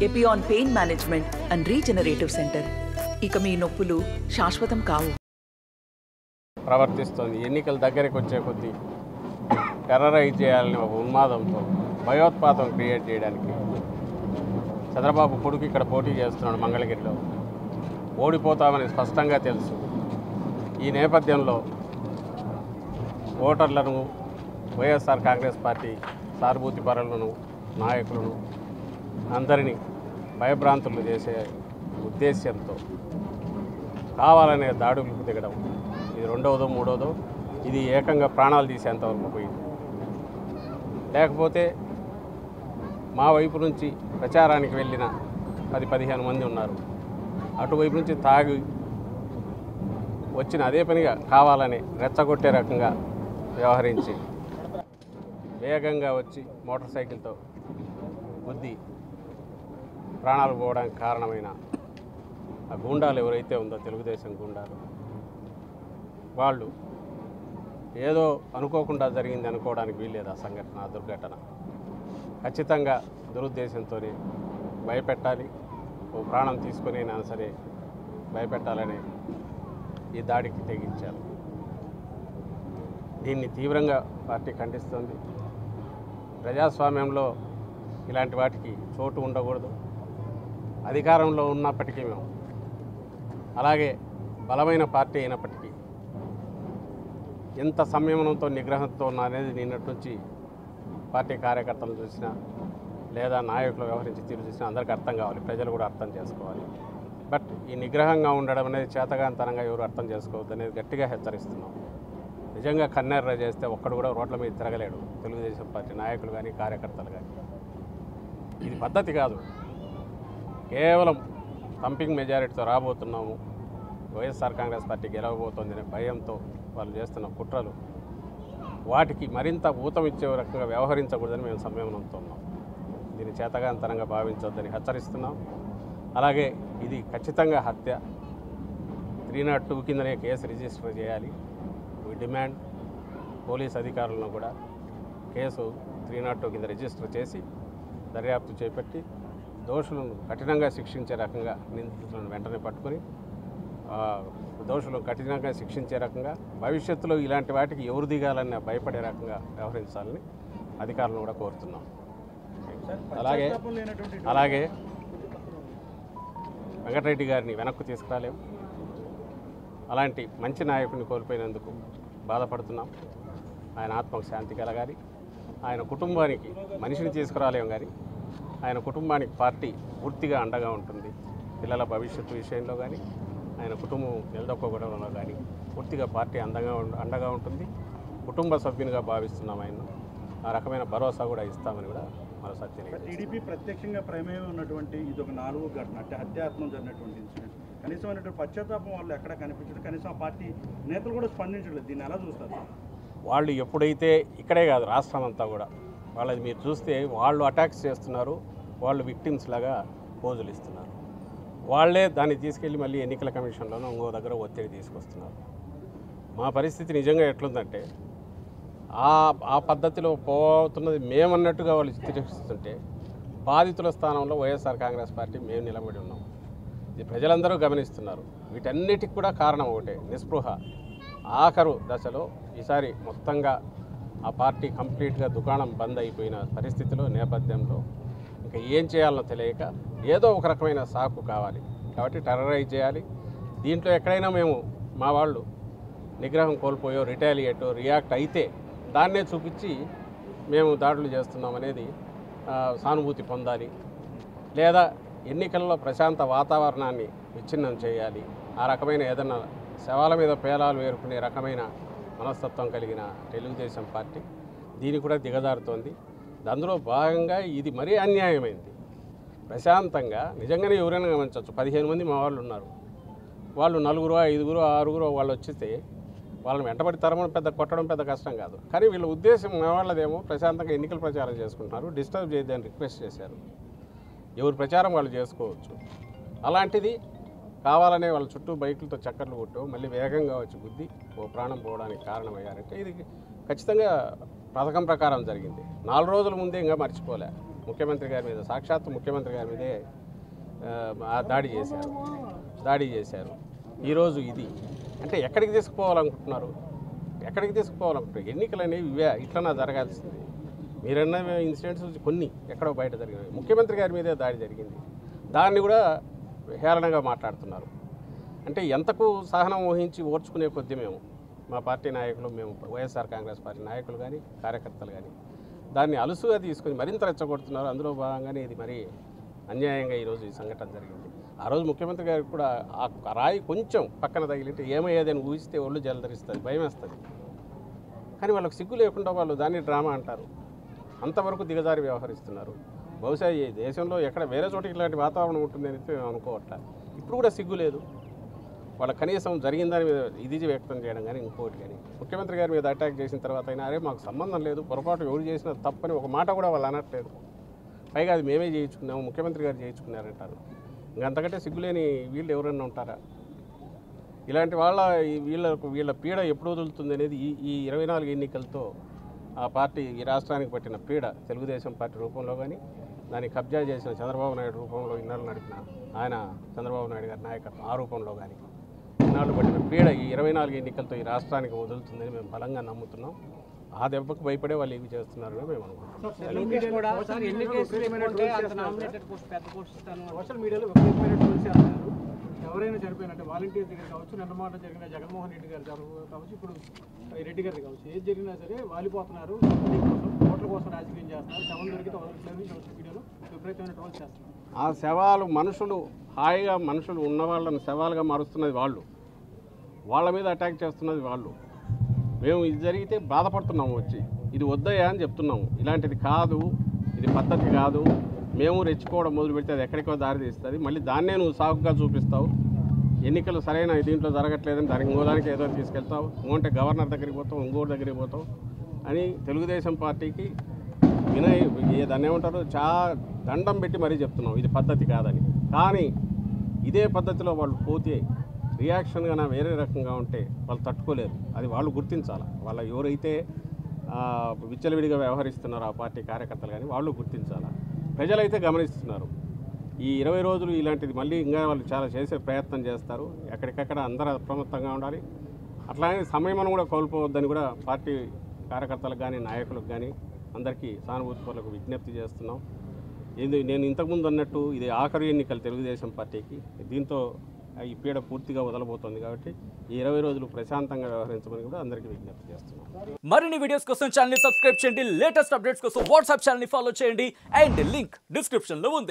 Epione pain management and regenerative centre. ఇక మీ నొప్పులు శాశ్వతం కావు. ప్రవర్తిస్తుంది. ఎన్నికల దగ్గరికి వచ్చే కొద్దీ టెర్రరైజ్ చేయాలని ఒక ఉన్మాదంతో భయోత్పాతం క్రియేట్ చేయడానికి చంద్రబాబు కొడుకు ఇక్కడ పోటీ చేస్తున్నాడు. మంగళగిరిలో ఓడిపోతామని స్పష్టంగా తెలుసు. ఈ నేపథ్యంలో ఓటర్లను, వైఎస్ఆర్ కాంగ్రెస్ పార్టీ సానుభూతి పరులను, నాయకులను అందరినీ భయభ్రాంతులు చేసే ఉద్దేశ్యంతో కావాలనే దాడులకు దిగడం. ఇది రెండవదో మూడవదో, ఇది ఏకంగా ప్రాణాలు తీసేంతవరకు పోయింది. లేకపోతే మా వైపు నుంచి ప్రచారానికి వెళ్ళిన 10-15 మంది ఉన్నారు. అటువైపు నుంచి తాగి వచ్చిన అదే పనిగా కావాలని రెచ్చగొట్టే రకంగా వ్యవహరించి వేగంగా వచ్చి మోటార్ సైకిల్తో గుద్ది ప్రాణాలు పోవడానికి కారణమైన ఆ గూండాలు ఎవరైతే ఉందో, తెలుగుదేశం గూండాలు, వాళ్ళు ఏదో అనుకోకుండా జరిగింది అనుకోవడానికి వీల్లేదు. ఆ సంఘటన, ఆ దుర్ఘటన ఖచ్చితంగా దురుద్దేశంతోనే భయపెట్టాలి. ఓ ప్రాణం తీసుకుని అయినా సరే భయపెట్టాలని ఈ దాడికి తెగించారు. దీన్ని తీవ్రంగా పార్టీ ఖండిస్తుంది. ప్రజాస్వామ్యంలో ఇలాంటి వాటికి చోటు ఉండకూడదు. అధికారంలో ఉన్నప్పటికీ మేము, అలాగే బలమైన పార్టీ అయినప్పటికీ ఎంత సంయమనంతో, నిగ్రహంతో అనేది నిన్నటి నుంచి పార్టీ కార్యకర్తలు చూసినా లేదా నాయకులు వ్యవహరించి తీరు చూసినా అందరికీ అర్థం కావాలి, ప్రజలు కూడా అర్థం చేసుకోవాలి. బట్ ఈ నిగ్రహంగా ఉండడం అనేది చేతగాంతనంగా ఎవరు అర్థం చేసుకోవద్దు అనేది గట్టిగా హెచ్చరిస్తున్నాం. నిజంగా కన్నెర్ర చేస్తే ఒక్కడు కూడా రోడ్ల మీద తిరగలేడు, తెలుగుదేశం పార్టీ నాయకులు కానీ కార్యకర్తలు కానీ. ఇది పద్ధతి కాదు. కేవలం థంపింగ్ మెజారిటీతో రాబోతున్నాము, వైఎస్ఆర్ కాంగ్రెస్ పార్టీ గెలవబోతోందనే భయంతో వాళ్ళు చేస్తున్న కుట్రలు, వాటికి మరింత ఊతం ఇచ్చే రకంగా వ్యవహరించకూడదని మేము సంయమనంతో ఉన్నాం. దీన్ని చేతగాంతనంగా భావించవద్దని హెచ్చరిస్తున్నాం. అలాగే ఇది ఖచ్చితంగా హత్య. 302 కిందనే కేసు రిజిస్టర్ చేయాలి. వీ డిమాండ్ పోలీస్ అధికారులను కూడా కేసు 302 కింద రిజిస్టర్ చేసి దర్యాప్తు చేపట్టి దోషులను కఠినంగా శిక్షించే రకంగా, నిందితులను వెంటనే పట్టుకొని దోషులను కఠినంగా శిక్షించే రకంగా, భవిష్యత్తులో ఇలాంటి వాటికి ఎవరు దిగాలని భయపడే రకంగా వ్యవహరించాలని అధికారులను కూడా కోరుతున్నాం. అలాగే వెంకటరెడ్డి గారిని వెనక్కు తీసుకురాలేం. అలాంటి మంచి నాయకుడిని కోల్పోయినందుకు బాధపడుతున్నాం. ఆయన ఆత్మకు శాంతి కలగాలి. ఆయన కుటుంబానికి మనిషిని తీసుకురాలేం కానీ ఆయన కుటుంబానికి పార్టీ పూర్తిగా అండగా ఉంటుంది. పిల్లల భవిష్యత్తు విషయంలో కానీ, ఆయన కుటుంబం నిలదొక్కడంలో కానీ పూర్తిగా పార్టీ అండగా ఉంటుంది. కుటుంబ సభ్యునిగా భావిస్తున్నాం. ఆయన ఆ రకమైన భరోసా కూడా ఇస్తామని కూడా మరోసారి తెలియదు. టీడీపీ ప్రత్యక్షంగా ప్రమేయం ఉన్నటువంటి ఇది ఒక 4వ ఘటన, అంటే హత్యాత్మం జరిగినటువంటి ఇన్సిడెంట్. కనీసమైనటువంటి పశ్చాత్తాపం వాళ్ళు ఎక్కడ కనిపించదు. కనీసం ఆ పార్టీ నేతలు కూడా స్పందించలేదు. దీన్ని ఎలా చూస్తారు? వాళ్ళు ఎప్పుడైతే, ఇక్కడే కాదు రాష్ట్రం అంతా కూడా, వాళ్ళది మీరు చూస్తే వాళ్ళు అటాక్స్ చేస్తున్నారు, వాళ్ళు విక్టిమ్స్ లాగా పోజులు ఇస్తున్నారు. వాళ్ళే దాన్ని తీసుకెళ్ళి మళ్ళీ ఎన్నికల కమిషన్లోనూ ఇంకో దగ్గర ఒత్తిడి తీసుకొస్తున్నారు. మా పరిస్థితి నిజంగా ఎట్లుందంటే, ఆ పద్ధతిలో పోతున్నది మేమన్నట్టుగా వాళ్ళు చిత్రీకరిస్తుంటే, బాధితుల స్థానంలో వైఎస్ఆర్ కాంగ్రెస్ పార్టీ మేము నిలబడి ఉన్నాం. ఇది ప్రజలందరూ గమనిస్తున్నారు. వీటన్నిటికి కూడా కారణం ఒకటే, నిస్పృహ. ఆఖరు దశలో ఈసారి మొత్తంగా ఆ పార్టీ కంప్లీట్గా దుకాణం బంద్ అయిపోయిన పరిస్థితిలో, నేపథ్యంలో ఇంకా ఏం చేయాలనో తెలియక ఏదో ఒక రకమైన సాకు కావాలి కాబట్టి టెర్రరైజ్ చేయాలి. దీంట్లో ఎక్కడైనా మేము, మా వాళ్ళు నిగ్రహం కోల్పోయో, రియాక్ట్ అయితే దాన్నే చూపించి మేము దాడులు చేస్తున్నాం అనేది సానుభూతి పొందాలి. లేదా ఎన్నికల్లో ప్రశాంత వాతావరణాన్ని విచ్ఛిన్నం చేయాలి. ఆ రకమైన ఏదన్నా శవాల మీద పేలాలు వేరుకునే రకమైన మనస్తత్వం కలిగిన తెలుగుదేశం పార్టీ దీన్ని కూడా దిగజారుతోంది. అందులో భాగంగా ఇది మరీ అన్యాయమైంది. ప్రశాంతంగా నిజంగానే ఎవరైనా గమనించవచ్చు. 15 మంది మా వాళ్ళు ఉన్నారు. వాళ్ళు 4, 5, 6 వాళ్ళు వచ్చితే వాళ్ళని వెంటబడి తరమడం కొట్టడం పెద్ద కష్టం కాదు. కానీ వీళ్ళ ఉద్దేశం మా వాళ్ళదేమో ప్రశాంతంగా ఎన్నికల ప్రచారం చేసుకుంటున్నారు, డిస్టర్బ్ చేయొద్దని రిక్వెస్ట్ చేశారు. ఎవరి ప్రచారం వాళ్ళు చేసుకోవచ్చు. అలాంటిది కావాలనే వాళ్ళ చుట్టూ బైకులతో చక్కర్లు కొట్టు మళ్ళీ వేగంగా వచ్చి గుద్ది ఓ ప్రాణం పోవడానికి కారణమయ్యారంటే ఇది ఖచ్చితంగా పథకం ప్రకారం జరిగింది. 4 రోజుల ముందే ఇంకా మర్చిపోలే. ముఖ్యమంత్రి గారి మీద, సాక్షాత్తు ముఖ్యమంత్రి గారి మీదే దాడి చేశారు. ఈరోజు ఇది అంటే ఎక్కడికి తీసుకుపోవాలనుకుంటున్నారు? ఎన్నికలు అనేవి ఇవే ఇట్లనా జరగాల్సింది? మీరన్న ఇన్సిడెంట్స్ కొన్ని ఎక్కడో బయట జరిగినాయి. ముఖ్యమంత్రి గారి మీదే దాడి జరిగింది, దాన్ని కూడా హేళనగా మాట్లాడుతున్నారు. అంటే ఎంతకు సహనం వహించి ఓర్చుకునే కొద్దీ మా పార్టీ నాయకులు, మేము వైఎస్ఆర్ కాంగ్రెస్ పార్టీ నాయకులు కానీ కార్యకర్తలు కానీ దాన్ని అలుసుగా తీసుకొని మరింత రెచ్చగొడుతున్నారు. అందులో భాగంగానే ఇది మరి అన్యాయంగా ఈరోజు ఈ సంఘటన జరిగింది. ఆ రోజు ముఖ్యమంత్రి గారికి కూడా ఆ రాయి కొంచెం పక్కన తగిలింటే ఏమయ్యేదని ఊహిస్తే ఒళ్ళు జలధరిస్తుంది, భయం వేస్తుంది. కానీ వాళ్ళకి సిగ్గు లేకుండా వాళ్ళు దాన్ని డ్రామా అంటారు. అంతవరకు దిగజారి వ్యవహరిస్తున్నారు. బహుశా ఈ దేశంలో ఎక్కడ వేరే చోటికి ఇలాంటి వాతావరణం ఉంటుందని మేము అనుకోవట్లే. ఇప్పుడు కూడా సిగ్గు లేదు వాళ్ళ, కనీసం జరిగిన దాని మీద ఇది వ్యక్తం చేయడం కానీ ఇంకోటి కానీ. ముఖ్యమంత్రి గారి మీద అటాక్ చేసిన తర్వాత అయినా అరే మాకు సంబంధం లేదు, పొరపాటు ఎవరు చేసినా తప్పని ఒక మాట కూడా వాళ్ళు అనట్లేదు. పైగా అది మేమే చేయించుకున్నాము, ముఖ్యమంత్రి గారు చేయించుకున్నారంటారు. ఇంకంతకంటే సిగ్గులేని వీళ్ళు ఎవరన్నా ఉంటారా? ఇలాంటి వీళ్ళ పీడ ఎప్పుడు వదులుతుంది అనేది ఈ 24 ఎన్నికలతో ఆ పార్టీ ఈ రాష్ట్రానికి పట్టిన పీడ, తెలుగుదేశం పార్టీ రూపంలో కానీ దాన్ని కబ్జా చేసిన చంద్రబాబు నాయుడు రూపంలో ఇన్నాళ్ళు నడిపిన ఆయన చంద్రబాబు నాయుడు గారి నాయకత్వం ఆ రూపంలో కానీ ఇన్నాళ్ళు పట్టిన పీడ ఈ 24 ఎన్నికలతో ఈ రాష్ట్రానికి వదులుతుందని మేము బలంగా నమ్ముతున్నాం. ఆ దెబ్బకు భయపడే వాళ్ళు ఏమి చేస్తున్నారని మేము అనుకుంటున్నాం. ఎవరైనా చనిపోయినట్టే వాలంటీర్ దగ్గర కావచ్చు, నిన్నమాట జరిగిన జగన్మోహన్ రెడ్డి గారు కావచ్చు, ఇప్పుడు రెడ్డి గారు కావచ్చు, ఏది జరిగినా సరే వాలిపోతున్నారు. ఓట్ల కోసం రాజకీయం చేస్తున్నారు. శవం దొరికితే వదలట్లేదు. సోషల్ మీడియాలో విపరీతమైన ట్రోల్స్ చేస్తున్నారు. ఆ శవాలు హాయిగా మనుషులు ఉన్న వాళ్ళని శవాలుగా మారుస్తున్నది వాళ్ళు, వాళ్ళ మీద అటాక్ చేస్తున్నది వాళ్ళు. మేము ఇది జరిగితే బాధపడుతున్నాము, వచ్చి ఇది వద్దయ్యా అని చెప్తున్నాము. ఇలాంటిది కాదు, ఇది పద్ధతి కాదు. మేము రెచ్చుకోవడం మొదలు పెడితే అది ఎక్కడికో దారి తీస్తుంది. మళ్ళీ దాన్నే నువ్వు సాకుగా చూపిస్తావు. ఎన్నికలు సరైన దీంట్లో జరగట్లేదని దానికి ఇంకోదానికి ఏదో తీసుకెళ్తావు, ఇంకోంటే గవర్నర్ దగ్గరికి పోతావు, ఇంకోటి దగ్గరికి పోతావు అని తెలుగుదేశం పార్టీకి దాన్ని ఏమంటారు దండం పెట్టి మరీ చెప్తున్నాం ఇది పద్ధతి కాదని. కానీ ఇదే పద్ధతిలో వాళ్ళు పోతే రియాక్షన్గా వేరే రకంగా ఉంటే వాళ్ళు తట్టుకోలేరు. అది వాళ్ళు గుర్తించాలి. వాళ్ళ ఎవరైతే విచ్చలవిడిగా వ్యవహరిస్తున్నారో ఆ పార్టీ కార్యకర్తలు కానీ వాళ్ళు గుర్తించాలి. ప్రజలైతే గమనిస్తున్నారు. ఈ 20 రోజులు ఇలాంటిది మళ్ళీ ఇంకా వాళ్ళు చాలా చేసే ప్రయత్నం చేస్తారు. ఎక్కడికక్కడ అందరూ అప్రమత్తంగా ఉండాలి. అట్లానే సమయం కూడా కోల్పోవద్దని కూడా పార్టీ కార్యకర్తలకు కానీ నాయకులకు కానీ అందరికీ సానుభూతిపరులకు విజ్ఞప్తి చేస్తున్నాం. నేను ఇంతకుముందు అన్నట్టు ఇది ఆఖరి ఎన్నికలు తెలుగుదేశం పార్టీకి. దీంతో ఈ పీడ పూర్తిగా వదలబోతోంది కాబట్టి ఈ 20 రోజులు ప్రశాంతంగా వ్యవహరించమని కూడా అందరికీ విజ్ఞప్తి చేస్తున్నాం. మరిన్ని వీడియోస్ కోసం ఛానల్ ని సబ్స్క్రైబ్ చేయండి. లేటెస్ట్ అప్డేట్స్ కోసం వాట్సాప్ ఛానల్ ని ఫాలో చేయండి. అండ్ లింక్ డిస్క్రిప్షన్ లో ఉంది.